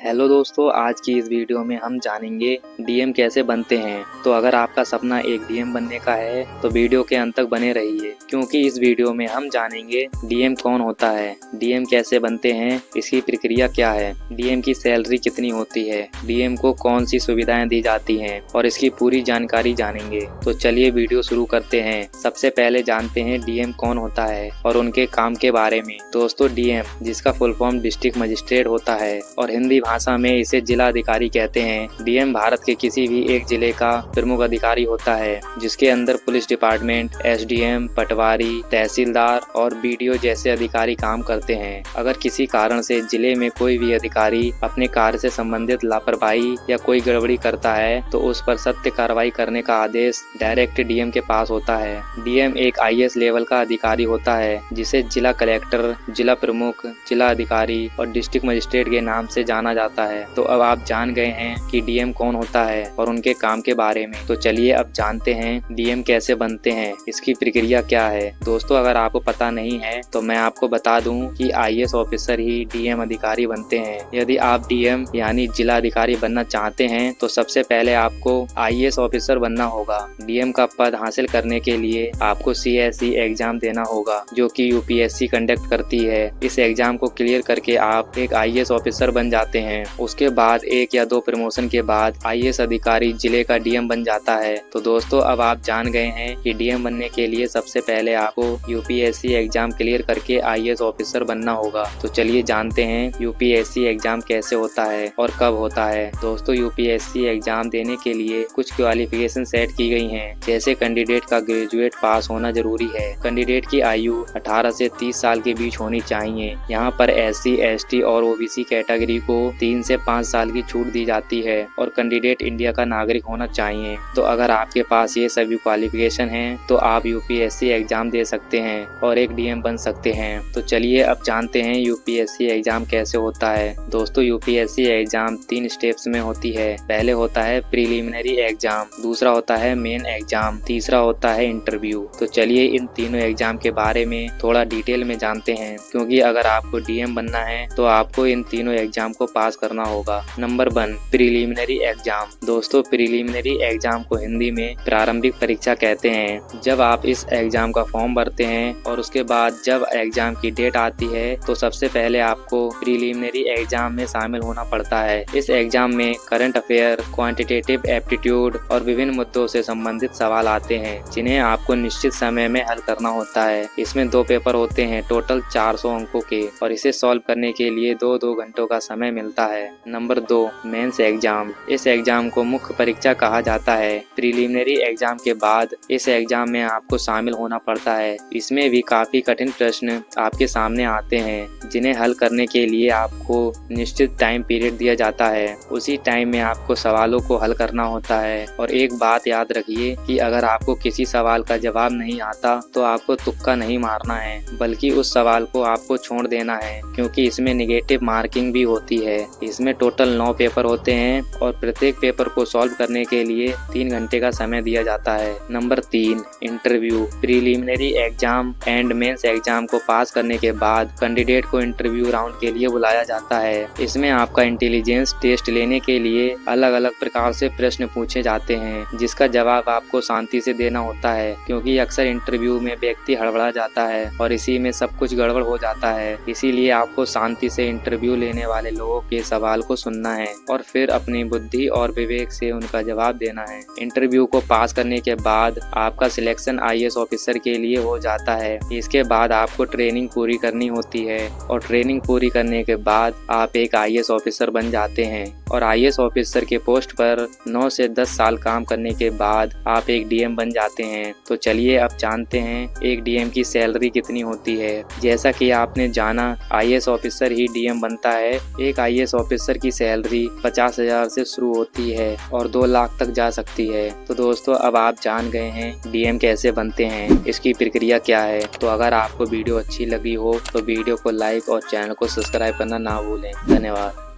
Hello दोस्तों, आज की इस वीडियो में हम जानेंगे डीएम कैसे बनते हैं। तो अगर आपका सपना एक डीएम बनने का है तो वीडियो के अंत तक बने रहिए, क्योंकि इस वीडियो में हम जानेंगे डीएम कौन होता है, डीएम कैसे बनते हैं, इसकी प्रक्रिया क्या है, डीएम की सैलरी कितनी होती है, डीएम को कौन सी सुविधाएं दी जाती हैं और इसकी पूरी जानकारी जानेंगे। तो चलिए वीडियो शुरू करते हैं। सबसे पहले जानते हैं डीएम कौन होता है और उनके काम के बारे में। दोस्तों, डीएम जिसका फुल फॉर्म डिस्ट्रिक्ट मजिस्ट्रेट होता है और हिंदी भाषा में इसे जिला अधिकारी कहते हैं। डीएम भारत के किसी भी एक जिले का प्रमुख अधिकारी होता है, जिसके अंदर पुलिस डिपार्टमेंट, एसडीएम, पटवारी, तहसीलदार और बीडीओ जैसे अधिकारी काम करते हैं। अगर किसी कारण से जिले में कोई भी अधिकारी अपने कार्य से संबंधित लापरवाही या कोई गड़बड़ी करता है तो उस पर सख्त कार्रवाई करने का आदेश डायरेक्ट डीएम के पास होता है। डीएम एक आईएएस लेवल का अधिकारी होता है, जिसे जिला कलेक्टर, जिला प्रमुख, जिला अधिकारी और डिस्ट्रिक्ट मजिस्ट्रेट के नाम से जाना जाता है। तो अब आप जान गए हैं कि डीएम कौन होता है और उनके काम के बारे में। तो चलिए अब जानते हैं डीएम कैसे बनते हैं, इसकी प्रक्रिया क्या है। दोस्तों, अगर आपको पता नहीं है तो मैं आपको बता दूं कि आईएएस ऑफिसर ही डीएम अधिकारी बनते हैं। यदि आप डीएम यानी जिला अधिकारी बनना चाहते हैं तो सबसे पहले आपको आईएएस ऑफिसर बनना होगा। डीएम का पद हासिल करने के लिए आपको सीएसई एग्जाम देना होगा, जो कि यूपीएससी कंडक्ट करती है। इस एग्जाम को क्लियर करके आप एक आईएएस ऑफिसर बन जाते हैं। उसके बाद 1 या 2 प्रमोशन के बाद आईएएस अधिकारी जिले का डीएम बन जाता है। तो दोस्तों, अब आप जान गए हैं कि डीएम बनने के लिए सबसे पहले आपको यूपीएससी एग्जाम क्लियर करके आईएएस ऑफिसर बनना होगा। तो चलिए जानते हैं यूपीएससी एग्जाम कैसे होता है और कब होता है। दोस्तों, यूपीएससी एग्जाम देने के लिए कुछ क्वालिफिकेशन सेट की गई हैं, जैसे कैंडिडेट का ग्रेजुएट पास होना जरूरी है। कैंडिडेट की आयु 18 से 30 साल के बीच होनी चाहिए। यहाँ पर एससी, एसटी और ओबीसी कैटेगरी को 3 से 5 साल की छूट दी जाती है और कैंडिडेट इंडिया का नागरिक होना चाहिए। तो अगर आपके पास ये सभी क्वालिफिकेशन हैं तो आप यूपीएससी एग्जाम दे सकते हैं और एक डीएम बन सकते हैं। तो चलिए अब जानते हैं यूपीएससी एग्जाम कैसे होता है। दोस्तों, यूपीएससी एग्जाम 3 स्टेप्स में होती है। पहले होता है प्रीलिमिनरी एग्जाम, दूसरा होता है मेन एग्जाम, तीसरा होता है इंटरव्यू। तो चलिए इन तीनों एग्जाम के बारे में थोड़ा डिटेल में जानते हैं, क्योंकि अगर आपको डीएम बनना है तो आपको इन तीनों एग्जाम को पास करना होगा। Number 1, preliminary exam. दोस्तों, प्रीलिमिनरी एग्जाम को हिंदी में प्रारंभिक परीक्षा कहते हैं। जब आप इस एग्जाम का फॉर्म भरते हैं और उसके बाद जब एग्जाम की डेट आती है तो सबसे पहले आपको प्रीलिमिनरी एग्जाम में शामिल होना पड़ता है। इस एग्जाम में करंट अफेयर, क्वांटिटेटिव एप्टीट्यूड और विभिन्न मुद्दों से संबंधित सवाल आते हैं, जिन्हें आपको निश्चित समय में हल करना होता है। इसमें 2 पेपर होते हैं, टोटल 400 अंकों के, और इसे सॉल्व करने के लिए 2-2 घंटों का समय मिलता है। Number 2, mains exam. इस एग्जाम को मुख्य परीक्षा कहा जाता है। प्रीलिमिनरी एग्जाम के बाद इस एग्जाम में आपको शामिल होना पड़ता है। इसमें भी काफी कठिन प्रश्न आपके सामने आते हैं, जिन्हें हल करने के लिए आपको निश्चित टाइम पीरियड दिया जाता है। उसी टाइम में आपको सवालों को हल करना होता है। और एक बात याद रखिए कि अगर आपको किसी सवाल का जवाब नहीं आता तो आपको तुक्का नहीं मारना है, बल्कि उस सवाल को आपको छोड़ देना है, क्योंकि इसमें नेगेटिव मार्किंग भी होती है। इसमें टोटल 9 पेपर होते हैं और प्रत्येक पेपर को सॉल्व करने के लिए 3 घंटे का समय दिया जाता है। Number 3, interview. Preliminary exam and mains exam को पास करने के बाद कैंडिडेट को इंटरव्यू राउंड के लिए बुलाया जाता है। इसमें आपका इंटेलिजेंस टेस्ट लेने के लिए अलग अलग प्रकार से प्रश्न पूछे जाते हैं, जिसका जवाब आपको शांति से देना होता है, क्योंकि अक्सर इंटरव्यू में व्यक्ति हड़बड़ा जाता है और इसी में सब कुछ गड़बड़ हो जाता है। इसीलिए आपको शांति से इंटरव्यू लेने वाले लोगों के सवाल को सुनना है और फिर अपनी बुद्धि और विवेक से उनका जवाब देना है। इंटरव्यू को पास करने के बाद आपका सिलेक्शन आईएएस ऑफिसर के लिए हो जाता है। इसके बाद आपको ट्रेनिंग पूरी करनी होती है और ट्रेनिंग पूरी करने के बाद आप एक आईएएस ऑफिसर बन जाते हैं। और आईएएस ऑफिसर के पोस्ट पर 9 से 10 साल काम करने के बाद आप एक डीएम बन जाते हैं। तो चलिए अब जानते हैं एक डीएम की सैलरी कितनी होती है। जैसा कि आपने जाना, आईएएस ऑफिसर ही डीएम बनता है। एक आईएएस ऑफिसर की सैलरी 50,000 से शुरू होती है और 2 लाख तक जा सकती है। तो दोस्तों, अब आप जान गए हैं डीएम कैसे बनते हैं, इसकी प्रक्रिया क्या है। तो अगर आपको वीडियो अच्छी लगी हो तो वीडियो को लाइक और चैनल को सब्सक्राइब करना ना भूलें। धन्यवाद।